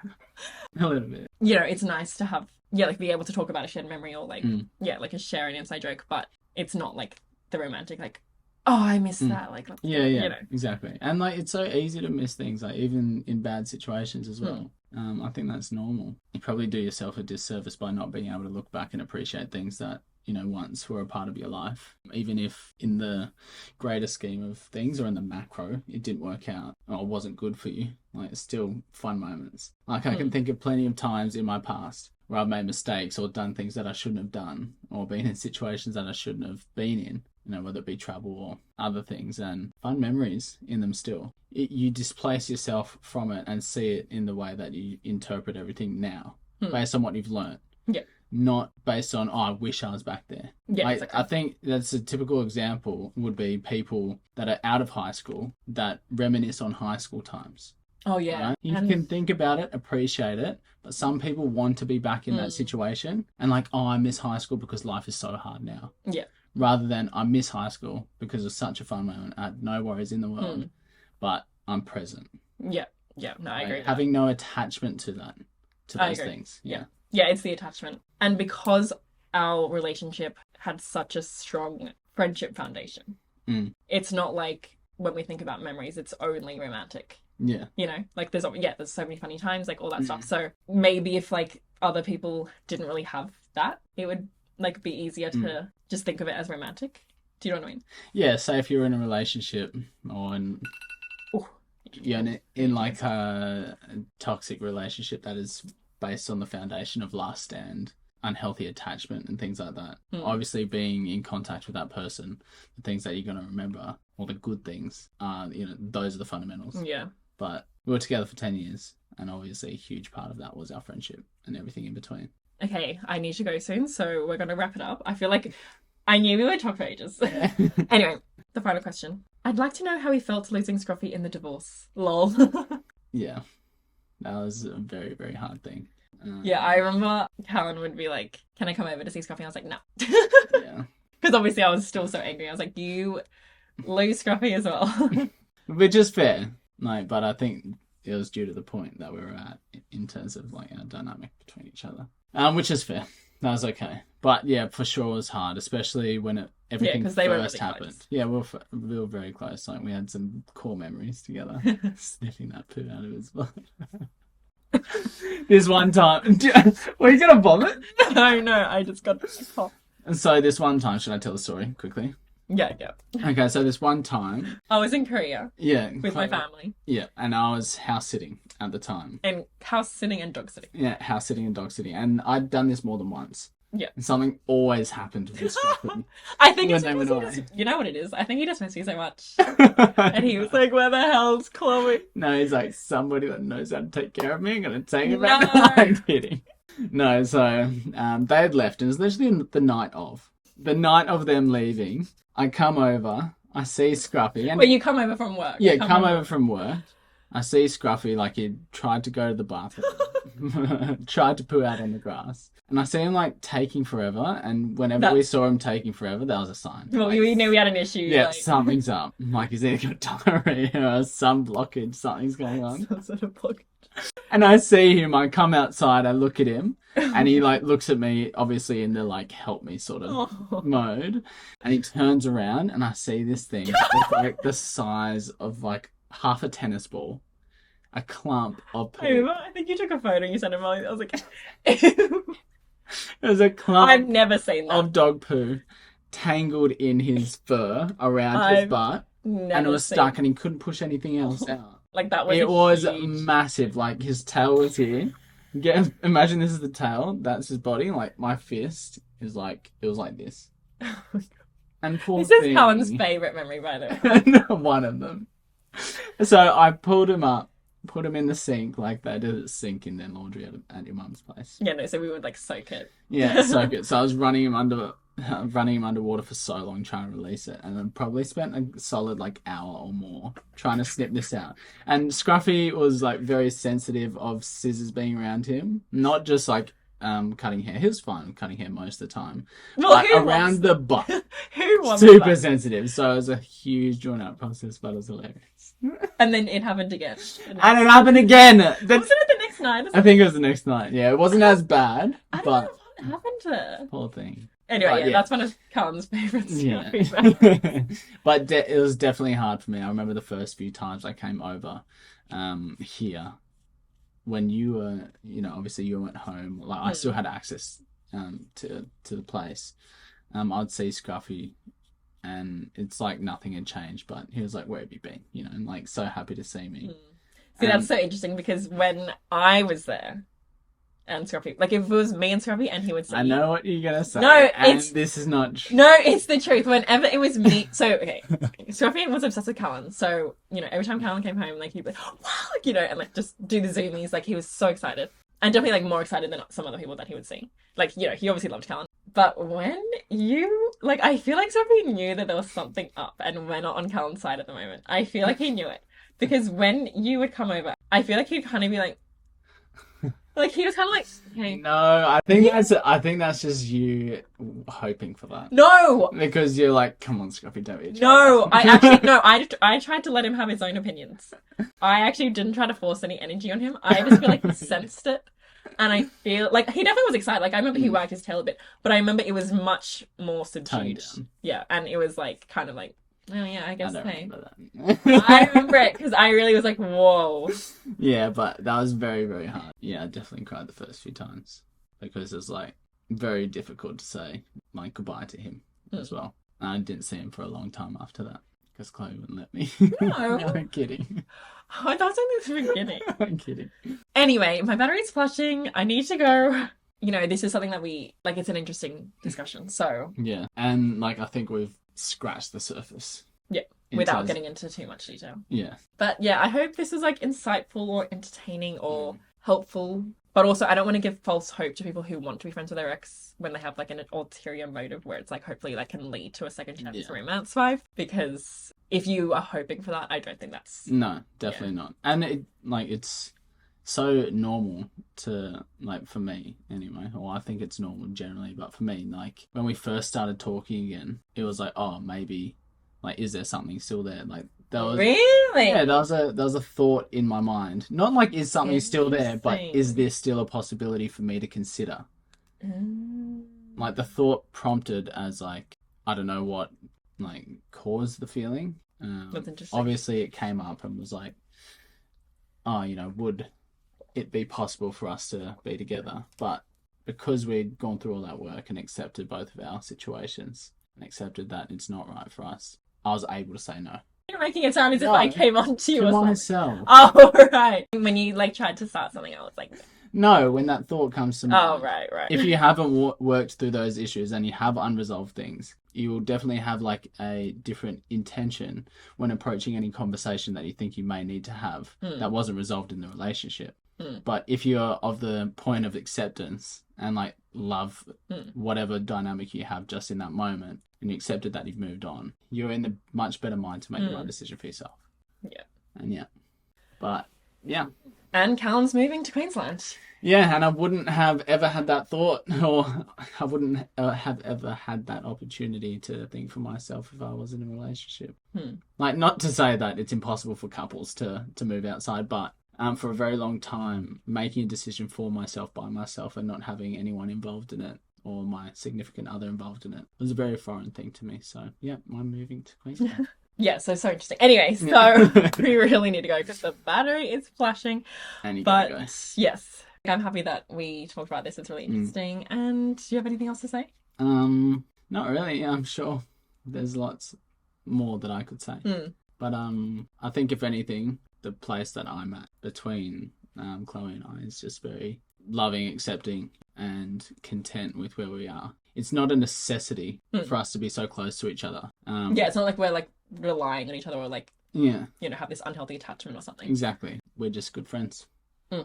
A little bit. You know, it's nice to have, like be able to talk about a shared memory or like, like a share an inside joke, but it's not like the romantic, like, oh, I miss that. Like, you know. Exactly. And like, it's so easy to miss things, like even in bad situations as well. I think that's normal. You probably do yourself a disservice by not being able to look back and appreciate things that, you know, once were a part of your life. Even if in the greater scheme of things or in the macro, it didn't work out or wasn't good for you. Like, it's still fun moments. Like, I can think of plenty of times in my past where I've made mistakes or done things that I shouldn't have done or been in situations that I shouldn't have been in. You know, whether it be travel or other things, and fun memories in them still. You displace yourself from it and see it in the way that you interpret everything now, based on what you've learned. Yeah. Not based on, oh, I wish I was back there. Yeah, exactly. I think that's a typical example would be people that are out of high school that reminisce on high school times. Oh, yeah. Right? You can think about it, appreciate it, but some people want to be back in that situation and like, oh, I miss high school because life is so hard now. Yeah. Rather than, I miss high school because it was such a fun moment. I had no worries in the world, but I'm present. Yeah. Yeah. No, I agree. Having no attachment to that, to those things. Yeah. Yeah, it's the attachment. And because our relationship had such a strong friendship foundation, it's not like when we think about memories, it's only romantic. Yeah. You know, like there's so many funny times, like all that stuff. So maybe if like other people didn't really have that, it would like be easier to just think of it as romantic. Do you know what I mean? Yeah, say if you're in a relationship or in like a toxic relationship that is based on the foundation of lust and unhealthy attachment and things like that. Obviously being in contact with that person, the things that you're going to remember, or the good things, you know, those are the fundamentals. Yeah. But we were together for 10 years and obviously a huge part of that was our friendship and everything in between. Okay, I need to go soon, so we're going to wrap it up. I feel like I knew we would talk for ages. Anyway, the final question. I'd like to know how he felt losing Scruffy in the divorce. Lol. Yeah, that was a very, very hard thing. Yeah, I remember Callan would be like, can I come over to see Scruffy? I was like, no. Yeah. Because obviously I was still so angry. I was like, you lose Scruffy as well. Which is fair, like, but I think it was due to the point that we were at in terms of like our dynamic between each other, which is fair. That was okay, but yeah, for sure it was hard, especially when everything 'cause they were first really happened. close. Yeah, we were very close. Like we had some core memories together, sniffing that poo out of his butt. This one time, were you gonna vomit? No, I just got a cough. And so this one time, should I tell the story quickly? Yeah. Okay, so this one time, I was in Korea yeah, with my family yeah, and I was house sitting at the time. and house sitting and dog sitting. Yeah, house sitting and dog sitting, and I'd done this more than once. Yeah. And something always happened with Scruffy. I think When it's they because went he away. just, you know what it is? I think he just missed you so much. And he was like, where the hell's Chloe? No, he's like, somebody that knows how to take care of me, I'm going to take him No. back. I'm kidding. No, so they had left, and it was literally the night of them leaving. I come over, I see Scruffy. And Wait, you come over from work? yeah, You come over from work. I see Scruffy, like he tried to go to the bathroom, tried to poo out on the grass. And I see him like taking forever, and whenever we saw him taking forever, that was a sign. Well, Like, we knew we had an issue. yeah, like... something's up. Like he's either got diarrhea or some blockage, something's going on. Some sort of block. And I see him, I come outside, I look at him, and he like looks at me, obviously in the like help me sort of Oh. mode, and he turns around and I see this thing it's like the size of like half a tennis ball, a clump of poo. I think you took a photo and you sent it. I was like, ew. It was a clump I've never seen that. of dog poo tangled in his fur around his butt, Never and it was seen... stuck, and he couldn't push anything else out. Like that was It was huge... massive. Like his tail was here. Imagine this is the tail. That's his body. Like my fist is like it was like this. And poor This is thing- Callan's favourite memory, by the way. One of them. So I pulled him up, put him in the sink like they did at sink in their laundry at your mum's place. Yeah, no, so we would like soak it. Yeah, so good. So I was running him underwater for so long trying to release it, and I probably spent a solid like hour or more trying to snip this out. And Scruffy was like very sensitive of scissors being around him, not just like cutting hair. He was fine with cutting hair most of the time, Well, but who around wants the butt, Who wants super that? sensitive. So it was a huge drawn out process, but it was hilarious. And then it happened again. And it happened again. Wasn't it the next night? I think it was the next night. Yeah, it wasn't as bad, I don't but know what happened to her. poor thing. Anyway, But yeah, yeah. that's one of Callan's favourites. Yeah. But it was definitely hard for me. I remember the first few times I came over here when you were, obviously you weren't home. Like I still had access to the place. I'd see Scruffy and it's like nothing had changed, but he was like, where have you been? And like so happy to see me. See, that's so interesting because when I was there and Scruffy, like if it was me and Scruffy and he would say, I know what you're going to say. No, and it's- this is not true. No, it's the truth. Whenever it was me, so okay, Scruffy was obsessed with Callan. So every time Callan came home, like he'd be like, wow, and like just do the zoomies. Like he was so excited, and definitely like more excited than some other people that he would see. Like he obviously loved Callan. But when I feel like Scruffy knew that there was something up, and we're not on Callan's side at the moment. I feel like he knew it because when you would come over, I feel like he'd kind of be like he was kind of like, hey, No, I think that's just you hoping for that. no. Because you're like, come on, Scruffy, don't be a No, child." I actually no. I tried to let him have his own opinions. I actually didn't try to force any energy on him. I just feel like he sensed it, and I feel like he definitely was excited. Like I remember he wagged his tail a bit, but I remember it was much more Toned subdued. down. Yeah, and it was like kind of like, oh yeah, I I guess. don't Hey, remember that. I remember it because I really was like, whoa. Yeah, but that was very, very hard. Yeah, I definitely cried the first few times because it was like very difficult to say like goodbye to him as well. And I didn't see him for a long time after that because Chloe wouldn't let me. No. I'm kidding. Oh, I thought something was beginning. I'm kidding. Anyway, my battery's flashing. I need to go. This is something that it's an interesting discussion. So Yeah, and like I think we've scratched the surface. yeah, in without terms- getting into too much detail. Yeah. But yeah, I hope this was like insightful or entertaining or helpful. But also, I don't want to give false hope to people who want to be friends with their ex when they have like an ulterior motive where it's like hopefully that can lead to a second chance romance vibe. Because if you are hoping for that, I don't think that's... No, definitely not. And it's so normal to, like, for me anyway, or I think it's normal generally, but for me, like, when we first started talking again, it was like, oh, maybe, like, is there something still there? Like, that was... Really? Yeah, there was a thought in my mind. Not like, is something still there, but is there still a possibility for me to consider? Like, the thought prompted as, like, I don't know what, like, caused the feeling. That's interesting. Obviously, it came up and was like, oh, you know, would it be possible for us to be together? But because we'd gone through all that work and accepted both of our situations and accepted that it's not right for us, I was able to say no. You're making it sound as if I came on to you To or something. myself. Oh, right. When you like tried to start something, I was like, No, when that thought comes to mind. oh, right. If you haven't worked through those issues and you have unresolved things, you will definitely have like a different intention when approaching any conversation that you think you may need to have that wasn't resolved in the relationship. But if you're of the point of acceptance and like love whatever dynamic you have just in that moment, and you accepted that you've moved on, you're in a much better mind to make the right decision for yourself. Yeah. And but yeah. And Callum's moving to Queensland. Yeah, and I wouldn't have ever had that thought, or I wouldn't have ever had that opportunity to think for myself if I was in a relationship. Like, not to say that it's impossible for couples to move outside, but for a very long time, making a decision for myself by myself and not having anyone involved in it, or my significant other involved in it, was a very foreign thing to me. So, yeah, I'm moving to Queensland. Yeah, so interesting. Anyway, so we really need to go because the battery is flashing. And you but gotta go. yes, I'm happy that we talked about this. It's really interesting. And do you have anything else to say? Not really. Yeah, I'm sure there's lots more that I could say. But I think if anything, the place that I'm at between Chloe and I is just very loving, accepting, and content with where we are. It's not a necessity for us to be so close to each other. Yeah, it's not like we're like relying on each other or like, yeah, you know, have this unhealthy attachment or something. Exactly. We're just good friends. Yeah.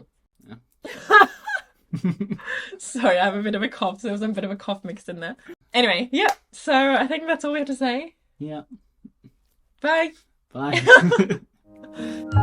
Sorry, I have a bit of a cough, so there was a bit of a cough mixed in there. Anyway, yeah, so I think that's all we have to say. Yeah. Bye. Bye.